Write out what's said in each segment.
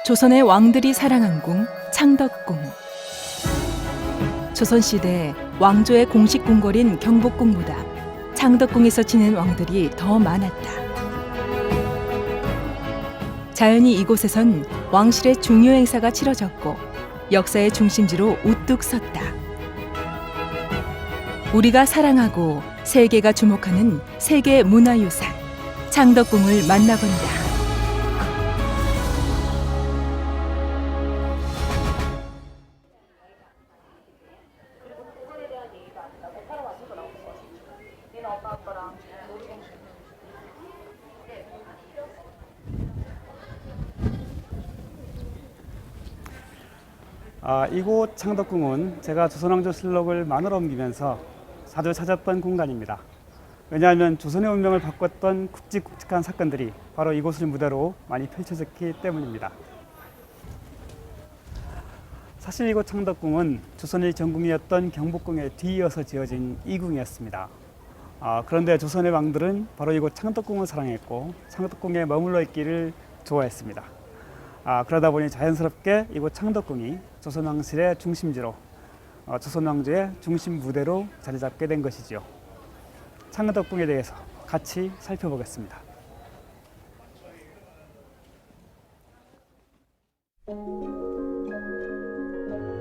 조선의 왕들이 사랑한 궁, 창덕궁. 조선시대 왕조의 공식 궁궐인 경복궁보다 창덕궁에서 지낸 왕들이 더 많았다. 자연히 이곳에선 왕실의 중요 행사가 치러졌고 역사의 중심지로 우뚝 섰다. 우리가 사랑하고 세계가 주목하는 세계 문화유산, 창덕궁을 만나본다. 이곳 창덕궁은 제가 조선왕조실록을 마누라 옮기면서 자주 찾았던 공간입니다. 왜냐하면 조선의 운명을 바꿨던 굵직굵직한 사건들이 바로 이곳을 무대로 많이 펼쳐졌기 때문입니다. 사실 이곳 창덕궁은 조선의 전궁이었던 경복궁에 뒤이어서 지어진 이궁이었습니다. 그런데 조선의 왕들은 바로 이곳 창덕궁을 사랑했고 창덕궁에 머물러 있기를 좋아했습니다. 그러다 보니 자연스럽게 이곳 창덕궁이 조선왕실의 중심지로 조선왕조의 중심 무대로 자리 잡게 된 것이지요. 창덕궁에 대해서 같이 살펴보겠습니다.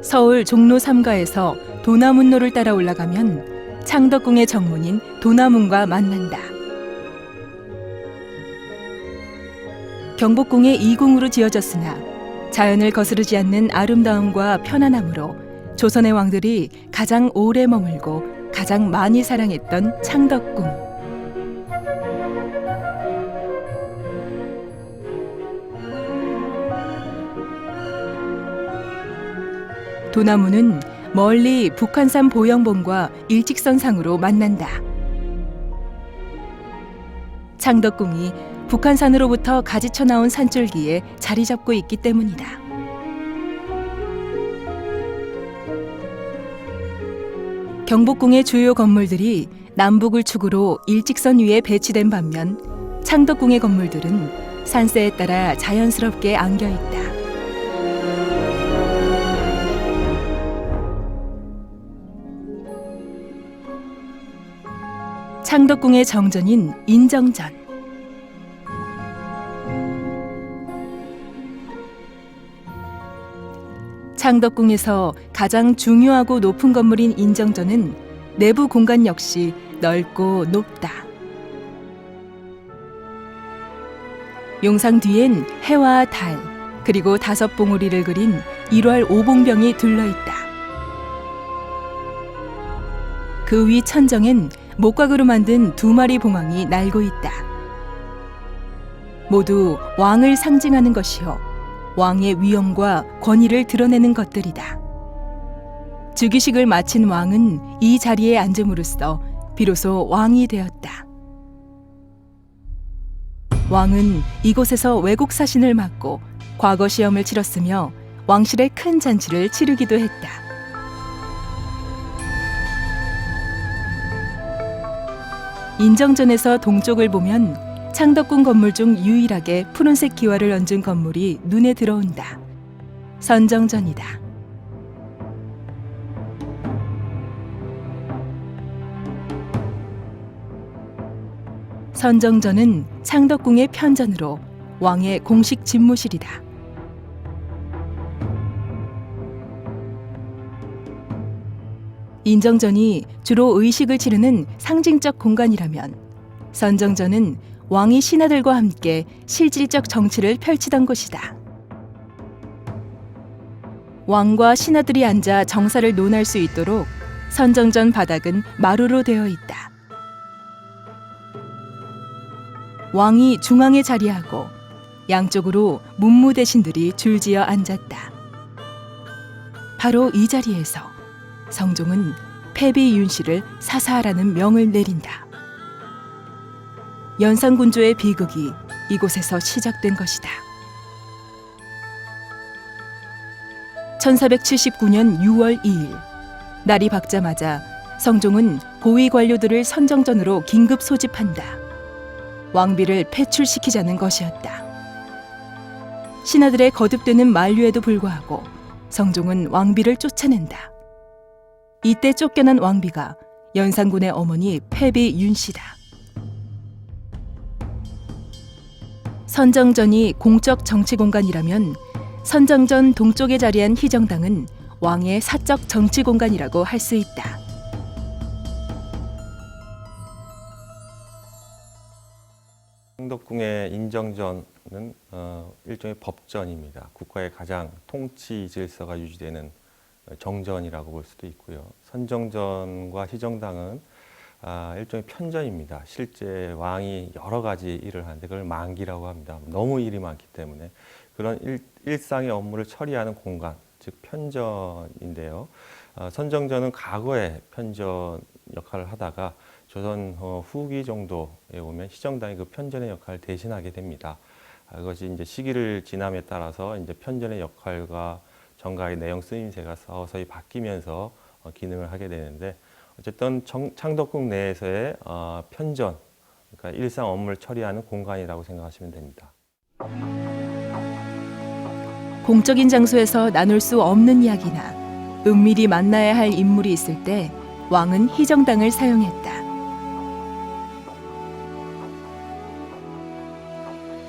서울 종로 3가에서 도남문로를 따라 올라가면 창덕궁의 정문인 도남문과 만난다. 경복궁의 이궁으로 지어졌으나 자연을 거스르지 않는 아름다움과 편안함으로 조선의 왕들이 가장 오래 머물고 가장 많이 사랑했던 창덕궁. 도남문은 멀리 북한산 보영봉과 일직선상으로 만난다. 창덕궁이 북한산으로부터 가지쳐 나온 산줄기에 자리 잡고 있기 때문이다. 경복궁의 주요 건물들이 남북을 축으로 일직선 위에 배치된 반면 창덕궁의 건물들은 산세에 따라 자연스럽게 안겨 있다. 창덕궁의 정전인 인정전. 창덕궁에서 가장 중요하고 높은 건물인 인정전은 내부 공간 역시 넓고 높다. 용상 뒤엔 해와 달, 그리고 5봉우리를 그린 1월 오봉병이 둘러있다. 그 위 천정엔 목각으로 만든 2마리 봉황이 날고 있다. 모두 왕을 상징하는 것이요 왕의 위엄과 권위를 드러내는 것들이다. 즉위식을 마친 왕은 이 자리에 앉음으로써 비로소 왕이 되었다. 왕은 이곳에서 외국 사신을 맡고 과거 시험을 치렀으며 왕실의 큰 잔치를 치르기도 했다. 인정전에서 동쪽을 보면 창덕궁 건물 중 유일하게 푸른색 기와를 얹은 건물이 눈에 들어온다. 선정전이다. 선정전은 창덕궁의 편전으로 왕의 공식 집무실이다. 인정전이 주로 의식을 치르는 상징적 공간이라면 선정전은 왕이 신하들과 함께 실질적 정치를 펼치던 곳이다. 왕과 신하들이 앉아 정사를 논할 수 있도록 선정전 바닥은 마루로 되어 있다. 왕이 중앙에 자리하고 양쪽으로 문무 대신들이 줄지어 앉았다. 바로 이 자리에서 성종은 패비 윤씨를 사사하라는 명을 내린다. 연산군조의 비극이 이곳에서 시작된 것이다. 1479년 6월 2일 날이 밝자마자 성종은 고위 관료들을 선정전으로 긴급 소집한다. 왕비를 패출시키자는 것이었다. 신하들의 거듭되는 만류에도 불구하고 성종은 왕비를 쫓아낸다. 이때 쫓겨난 왕비가 연산군의 어머니 패비 윤씨다. 선정전이 공적 정치 공간이라면 선정전 동쪽에 자리한 희정당은 왕의 사적 정치 공간이라고 할 수 있다. 창덕궁의 인정전은 일종의 법전입니다. 국가의 가장 통치 질서가 유지되는 정전이라고 볼 수도 있고요. 선정전과 희정당은 일종의 편전입니다. 실제 왕이 여러 가지 일을 하는데 그걸 만기라고 합니다. 너무 일이 많기 때문에 그런 일상의 업무를 처리하는 공간, 즉 편전인데요. 선정전은 과거에 편전 역할을 하다가 조선 후기 정도에 오면 희정당이 그 편전의 역할을 대신하게 됩니다. 그것이 이제 시기를 지남에 따라서 이제 편전의 역할과 정가의 내용 쓰임새가 서서히 바뀌면서 기능을 하게 되는데 어쨌든 창덕궁 내에서의 편전, 그러니까 일상 업무를 처리하는 공간이라고 생각하시면 됩니다. 공적인 장소에서 나눌 수 없는 이야기나 은밀히 만나야 할 인물이 있을 때 왕은 희정당을 사용했다.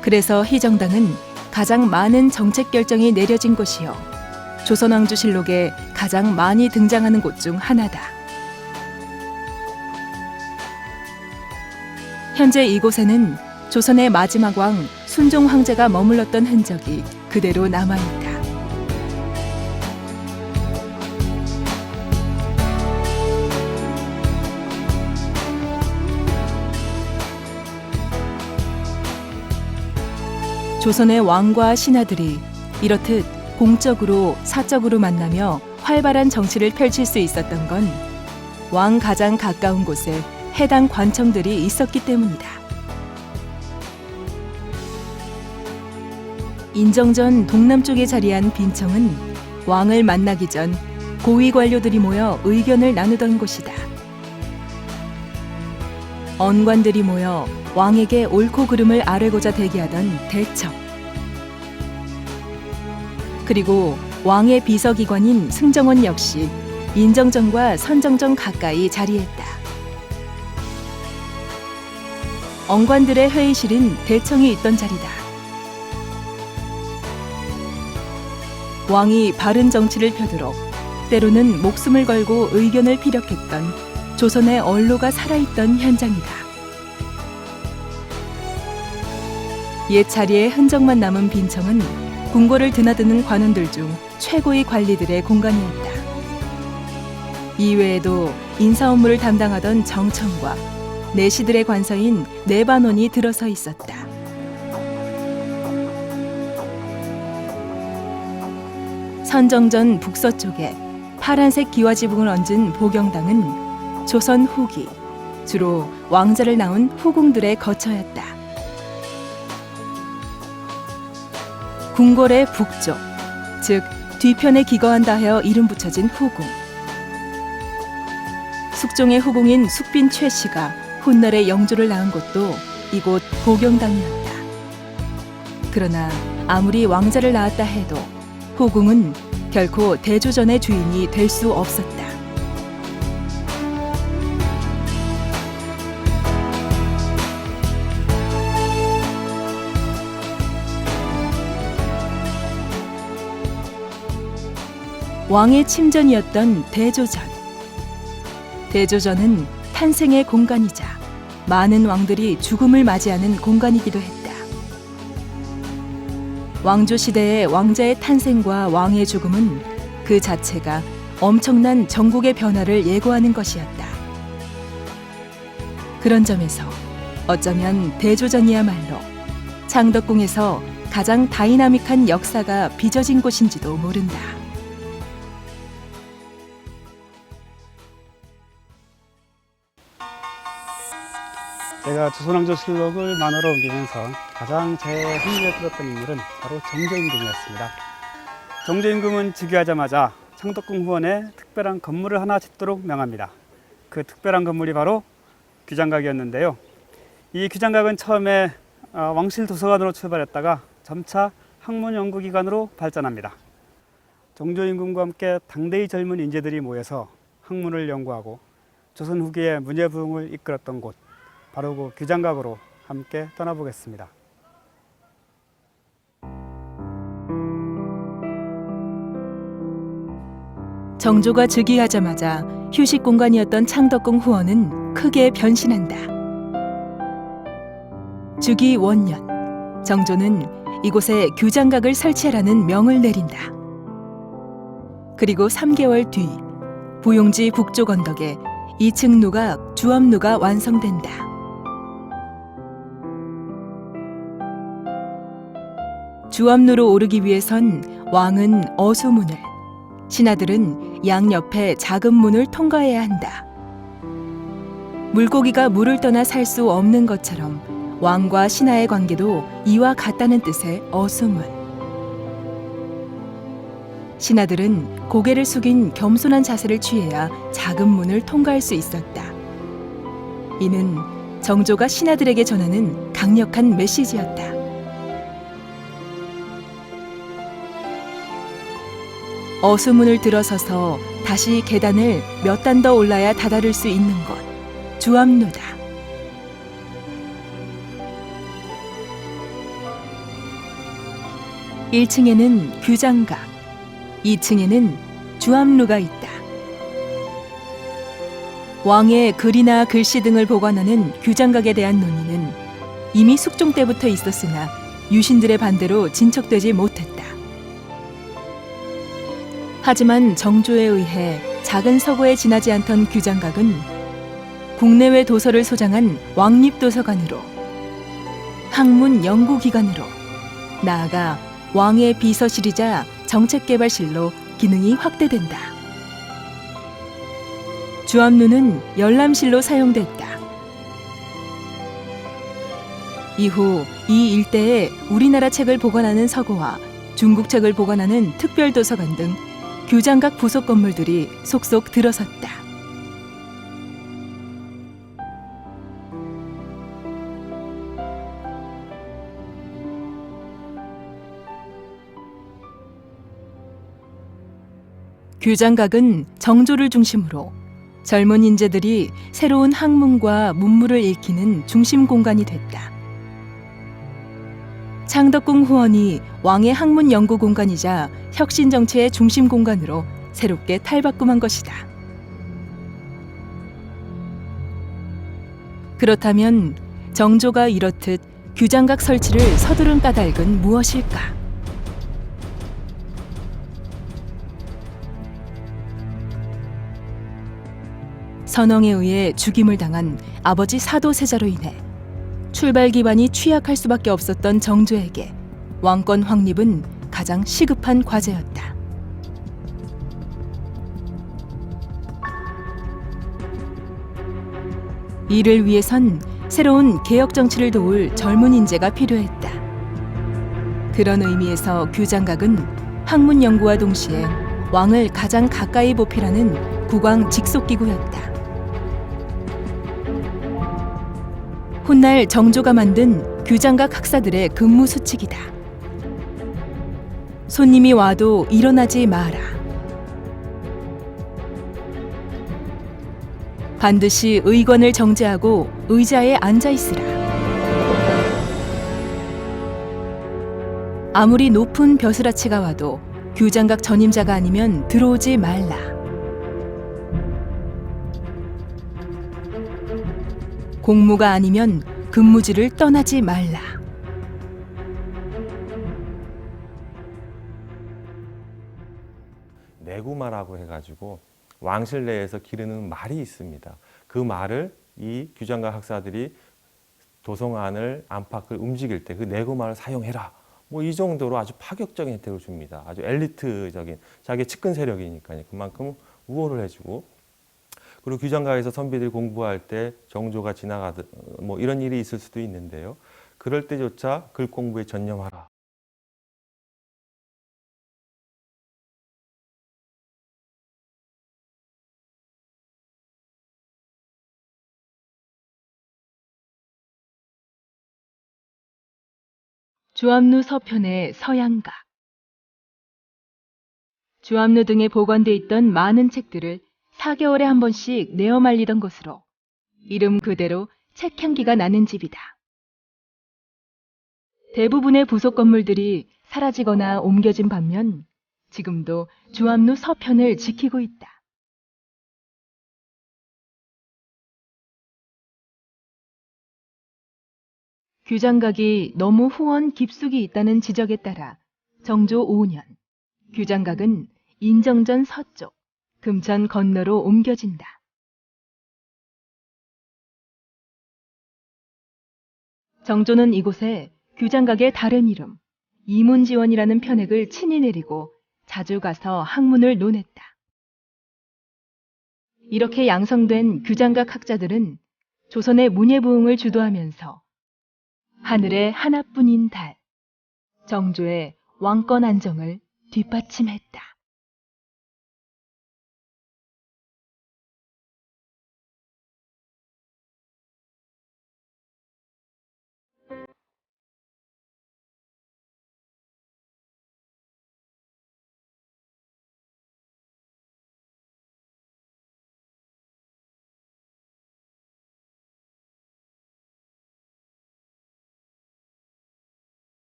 그래서 희정당은 가장 많은 정책 결정이 내려진 곳이요. 조선왕조실록에 가장 많이 등장하는 곳 중 하나다. 현재 이곳에는 조선의 마지막 왕 순종 황제가 머물렀던 흔적이 그대로 남아있다. 조선의 왕과 신하들이 이렇듯 공적으로 사적으로 만나며 활발한 정치를 펼칠 수 있었던 건 왕 가장 가까운 곳에 해당 관청들이 있었기 때문이다. 인정전 동남쪽에 자리한 빈청은 왕을 만나기 전 고위 관료들이 모여 의견을 나누던 곳이다. 언관들이 모여 왕에게 옳고 그름을 아뢰고자 대기하던 대청. 그리고 왕의 비서기관인 승정원 역시 인정전과 선정전 가까이 자리했다. 언관들의 회의실은 대청이 있던 자리다. 왕이 바른 정치를 펴도록 때로는 목숨을 걸고 의견을 피력했던 조선의 언로가 살아있던 현장이다. 옛 자리에 흔적만 남은 빈청은 궁궐을 드나드는 관원들 중 최고의 관리들의 공간이었다. 이외에도 인사 업무를 담당하던 정청과 내시들의 관서인 내반원이 들어서 있었다. 선정전 북서쪽에 파란색 기와지붕을 얹은 보경당은 조선 후기, 주로 왕자를 낳은 후궁들의 거처였다. 궁궐의 북쪽, 즉 뒤편에 기거한다 하여 이름 붙여진 후궁. 숙종의 후궁인 숙빈 최씨가 훗날에 영조를 낳은 곳도 이곳 보경당이었다. 그러나 아무리 왕자를 낳았다 해도 후궁은 결코 대조전의 주인이 될 수 없었다. 왕의 침전이었던 대조전. 대조전은 탄생의 공간이자 많은 왕들이 죽음을 맞이하는 공간이기도 했다. 왕조 시대의 왕자의 탄생과 왕의 죽음은 그 자체가 엄청난 전국의 변화를 예고하는 것이었다. 그런 점에서 어쩌면 대조전이야말로 창덕궁에서 가장 다이나믹한 역사가 빚어진 곳인지도 모른다. 제가 조선왕조실록을 만화로 옮기면서 가장 제 흥미를 끌었던 인물은 바로 정조임금이었습니다. 정조임금은 즉위하자마자 창덕궁 후원에 특별한 건물을 하나 짓도록 명합니다. 그 특별한 건물이 바로 규장각이었는데요. 이 규장각은 처음에 왕실 도서관으로 출발했다가 점차 학문 연구기관으로 발전합니다. 정조임금과 함께 당대의 젊은 인재들이 모여서 학문을 연구하고 조선 후기의 문예부흥을 이끌었던 곳, 바로 그 규장각으로 함께 떠나보겠습니다. 정조가 즉위하자마자 휴식 공간이었던 창덕궁 후원은 크게 변신한다. 즉위 원년, 정조는 이곳에 규장각을 설치하라는 명을 내린다. 그리고 3개월 뒤 부용지 북쪽 언덕에 2층 누각, 주암루가 완성된다. 주암루로 오르기 위해선 왕은 어수문을, 신하들은 양옆에 작은 문을 통과해야 한다. 물고기가 물을 떠나 살 수 없는 것처럼 왕과 신하의 관계도 이와 같다는 뜻의 어수문. 신하들은 고개를 숙인 겸손한 자세를 취해야 작은 문을 통과할 수 있었다. 이는 정조가 신하들에게 전하는 강력한 메시지였다. 어수문을 들어서서 다시 계단을 몇 단 더 올라야 다다를 수 있는 곳, 주암루다. (1층에는) 규장각, 2층에는 주암루가 있다. 왕의 글이나 글씨 등을 보관하는 규장각에 대한 논의는 이미 숙종 때부터 있었으나 유신들의 반대로 진척되지 못했다. 하지만 정조에 의해 작은 서고에 지나지 않던 규장각은 국내외 도서를 소장한 왕립도서관으로, 학문 연구기관으로, 나아가 왕의 비서실이자 정책개발실로 기능이 확대된다. 주암루는 열람실로 사용됐다. 이후 이 일대에 우리나라 책을 보관하는 서고와 중국 책을 보관하는 특별도서관 등 규장각 부속 건물들이 속속 들어섰다. 규장각은 정조를 중심으로 젊은 인재들이 새로운 학문과 문물을 익히는 중심 공간이 됐다. 창덕궁 후원이 왕의 학문 연구 공간이자 혁신 정치의 중심 공간으로 새롭게 탈바꿈한 것이다. 그렇다면 정조가 이렇듯 규장각 설치를 서두른 까닭은 무엇일까? 선엉에 의해 죽임을 당한 아버지 사도세자로 인해 출발 기반이 취약할 수밖에 없었던 정조에게 왕권 확립은 가장 시급한 과제였다. 이를 위해선 새로운 개혁 정치를 도울 젊은 인재가 필요했다. 그런 의미에서 규장각은 학문 연구와 동시에 왕을 가장 가까이 보필하는 국왕 직속기구였다. 훗날 정조가 만든 규장각 학사들의 근무 수칙이다. 손님이 와도 일어나지 마라. 반드시 의관을 정제하고 의자에 앉아 있으라. 아무리 높은 벼슬아치가 와도 규장각 전임자가 아니면 들어오지 말라. 공무가 아니면 근무지를 떠나지 말라. 내구마라고 해가지고 왕실 내에서 기르는 말이 있습니다. 그 말을 이 규장각 학사들이 도성안을 안팎을 움직일 때 그 내구마를 사용해라. 뭐 이 정도로 아주 파격적인 혜택을 줍니다. 아주 엘리트적인 자기 측근 세력이니까요. 그만큼 우호를 해주고, 그리고 규장각에서 선비들이 공부할 때 정조가 지나가듯 뭐 이런 일이 있을 수도 있는데요. 그럴 때조차 글 공부에 전념하라. 주암루 서편의 서양각. 주암루 등에 보관돼 있던 많은 책들을 4개월에 한 번씩 내어 말리던 것으로 이름 그대로 책 향기가 나는 집이다. 대부분의 부속 건물들이 사라지거나 옮겨진 반면 지금도 주암루 서편을 지키고 있다. 규장각이 너무 후원 깊숙이 있다는 지적에 따라 정조 5년 규장각은 인정전 서쪽 금천 건너로 옮겨진다. 정조는 이곳에 규장각의 다른 이름 이문지원이라는 편액을 친히 내리고 자주 가서 학문을 논했다. 이렇게 양성된 규장각 학자들은 조선의 문예부흥을 주도하면서 하늘의 하나뿐인 달, 정조의 왕권 안정을 뒷받침했다.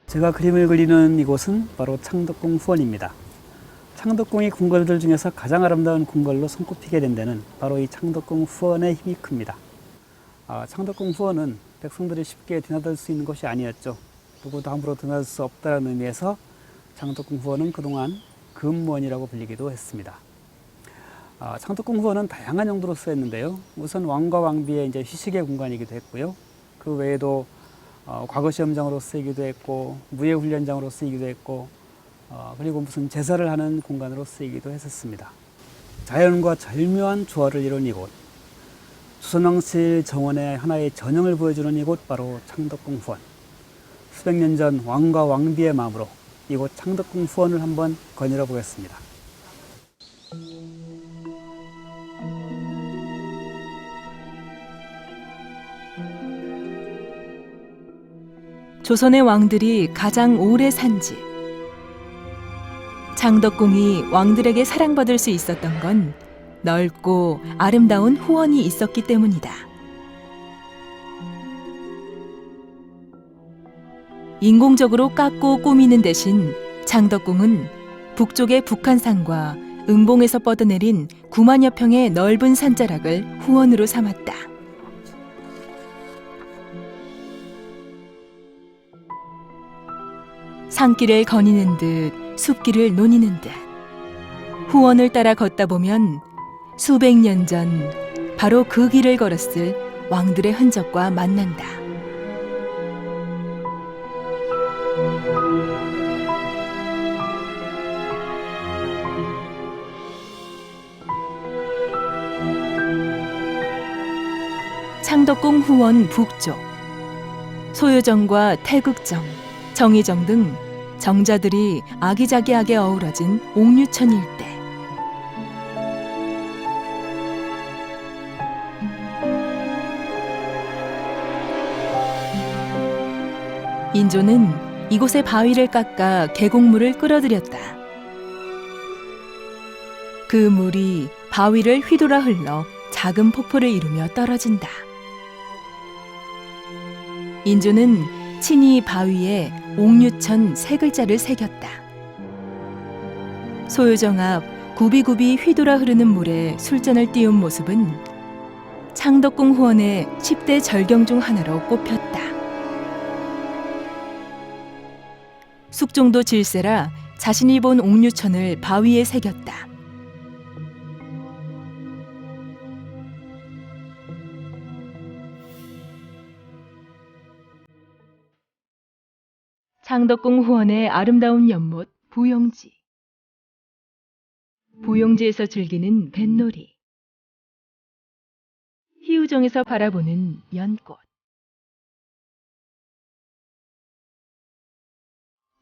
제가 그림을 그리는 이곳은 바로 창덕궁 후원입니다. 창덕궁의 궁궐들 중에서 가장 아름다운 궁궐로 손꼽히게 된 데는 바로 이 창덕궁 후원의 힘이 큽니다. 창덕궁 후원은 백성들이 쉽게 드나들 수 있는 곳이 아니었죠. 누구도 함부로 드나들 수 없다는 의미에서 창덕궁 후원은 그동안 금무원이라고 불리기도 했습니다. 창덕궁 후원은 다양한 용도로 쓰였는데요. 우선 왕과 왕비의 이제 휴식의 공간이기도 했고요. 그 외에도 과거 시험장으로 쓰이기도 했고 무예훈련장으로 쓰이기도 했고 그리고 무슨 제사를 하는 공간으로 쓰이기도 했었습니다. 자연과 절묘한 조화를 이룬 이곳, 조선왕실 정원의 하나의 전형을 보여주는 이곳 바로 창덕궁 후원. 수백 년 전 왕과 왕비의 마음으로 이곳 창덕궁 후원을 한번 거닐어 보겠습니다. 조선의 왕들이 가장 오래 산 집. 창덕궁이 왕들에게 사랑받을 수 있었던 건 넓고 아름다운 후원이 있었기 때문이다. 인공적으로 깎고 꾸미는 대신 창덕궁은 북쪽의 북한산과 응봉에서 뻗어내린 9만여 평의 넓은 산자락을 후원으로 삼았다. 산길을 거니는 듯 숲길을 노니는 듯 후원을 따라 걷다 보면 수백 년 전 바로 그 길을 걸었을 왕들의 흔적과 만난다. 창덕궁 후원 북쪽 소유정과 태극정, 정의정 등 정자들이 아기자기하게 어우러진 옥류천 일대. 인조는 이곳에 바위를 깎아 계곡물을 끌어들였다. 그 물이 바위를 휘돌아 흘러 작은 폭포를 이루며 떨어진다. 인조는 친히 바위에 옥류천 3글자를 새겼다. 소유정 앞 굽이굽이 휘돌아 흐르는 물에 술잔을 띄운 모습은 창덕궁 후원의 10대 절경 중 하나로 꼽혔다. 숙종도 질세라 자신이 본 옥류천을 바위에 새겼다. 창덕궁 후원의 아름다운 연못 부용지. 부용지에서 즐기는 뱃놀이. 희우정에서 바라보는 연꽃.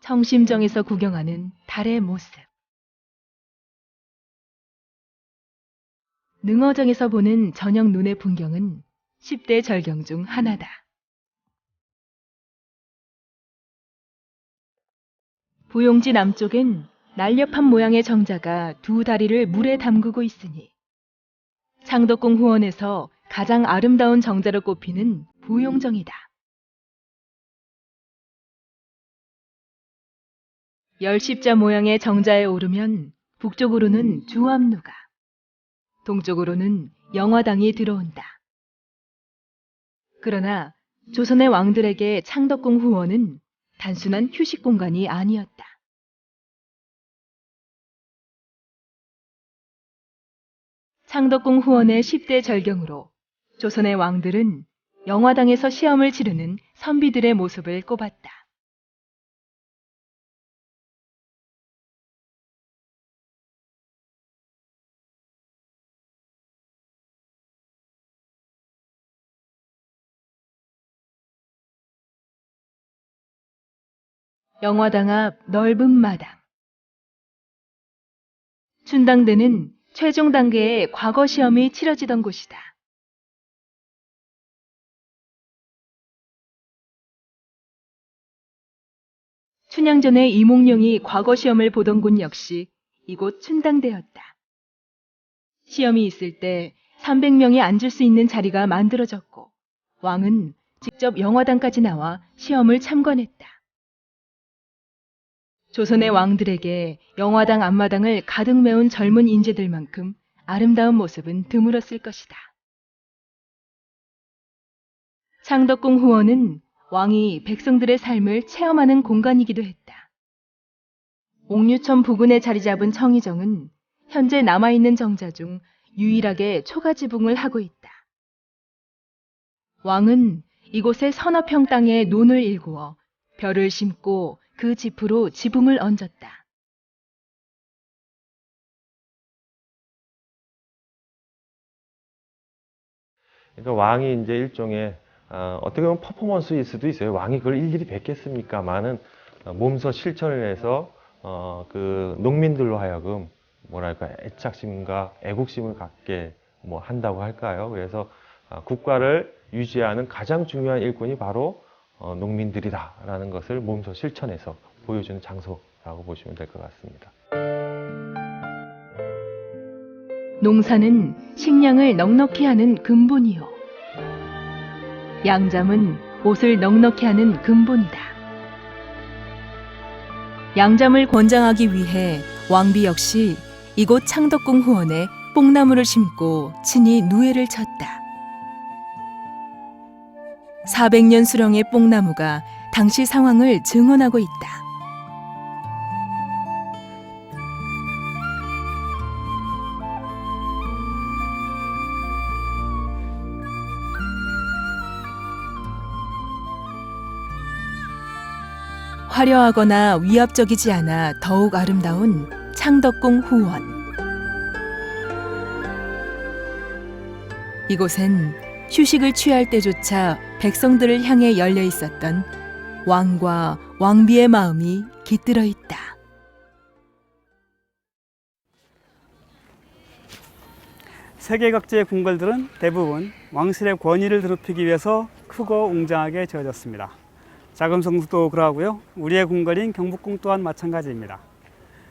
청심정에서 구경하는 달의 모습. 능어정에서 보는 저녁 눈의 풍경은 10대 절경 중 하나다. 부용지 남쪽엔 날렵한 모양의 정자가 두 다리를 물에 담그고 있으니 창덕궁 후원에서 가장 아름다운 정자로 꼽히는 부용정이다. 열십자 모양의 정자에 오르면 북쪽으로는 주암루가, 동쪽으로는 영화당이 들어온다. 그러나 조선의 왕들에게 창덕궁 후원은 단순한 휴식 공간이 아니었다. 창덕궁 후원의 10대 절경으로 조선의 왕들은 영화당에서 시험을 치르는 선비들의 모습을 꼽았다. 영화당 앞 넓은 마당. 춘당대는 최종 단계의 과거 시험이 치러지던 곳이다. 춘향전의 이몽룡이 과거 시험을 보던 곳 역시 이곳 춘당대였다. 시험이 있을 때 300명이 앉을 수 있는 자리가 만들어졌고 왕은 직접 영화당까지 나와 시험을 참관했다. 조선의 왕들에게 영화당 앞마당을 가득 메운 젊은 인재들만큼 아름다운 모습은 드물었을 것이다. 창덕궁 후원은 왕이 백성들의 삶을 체험하는 공간이기도 했다. 옥류천 부근에 자리 잡은 청희정은 현재 남아있는 정자 중 유일하게 초가 지붕을 하고 있다. 왕은 이곳의 서너 평 땅에 논을 일구어 벼를 심고 그 지프로 지붕을 얹었다. 그러니까 왕이 이제 일종의 어떻게 보면 퍼포먼스일 수도 있어요. 왕이 그걸 일일이 뵙겠습니까만은 몸소 실천을 해서 그 농민들로 하여금 뭐랄까 애착심과 애국심을 갖게 뭐 한다고 할까요? 그래서 국가를 유지하는 가장 중요한 일꾼이 바로 농민들이다라는 것을 몸소 실천해서 보여주는 장소라고 보시면 될 것 같습니다. 농사는 식량을 넉넉히 하는 근본이요. 양잠은 옷을 넉넉히 하는 근본이다. 양잠을 권장하기 위해 왕비 역시 이곳 창덕궁 후원에 뽕나무를 심고 친히 누에를 쳤다. 400년 수령의 뽕나무가 당시 상황을 증언하고 있다. 화려하거나 위압적이지 않아 더욱 아름다운 창덕궁 후원. 이곳엔 휴식을 취할 때조차 백성들을 향해 열려 있었던 왕과 왕비의 마음이 깃들어 있다. 세계 각지의 궁궐들은 대부분 왕실의 권위를 더럽히기 위해서 크고 웅장하게 지어졌습니다. 자금 성수도 그러하고요. 우리의 궁궐인 경복궁 또한 마찬가지입니다.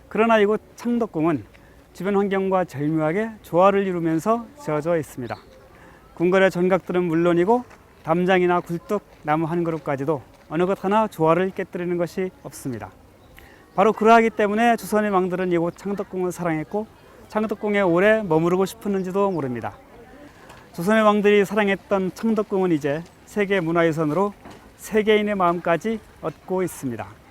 그러나 이곳 창덕궁은 주변 환경과 절묘하게 조화를 이루면서 지어져 있습니다. 궁궐의 전각들은 물론이고 담장이나 굴뚝, 나무 한 그룹까지도 어느 것 하나 조화를 깨뜨리는 것이 없습니다. 바로 그러하기 때문에 조선의 왕들은 이곳 창덕궁을 사랑했고 창덕궁에 오래 머무르고 싶었는지도 모릅니다. 조선의 왕들이 사랑했던 창덕궁은 이제 세계 문화유산으로 세계인의 마음까지 얻고 있습니다.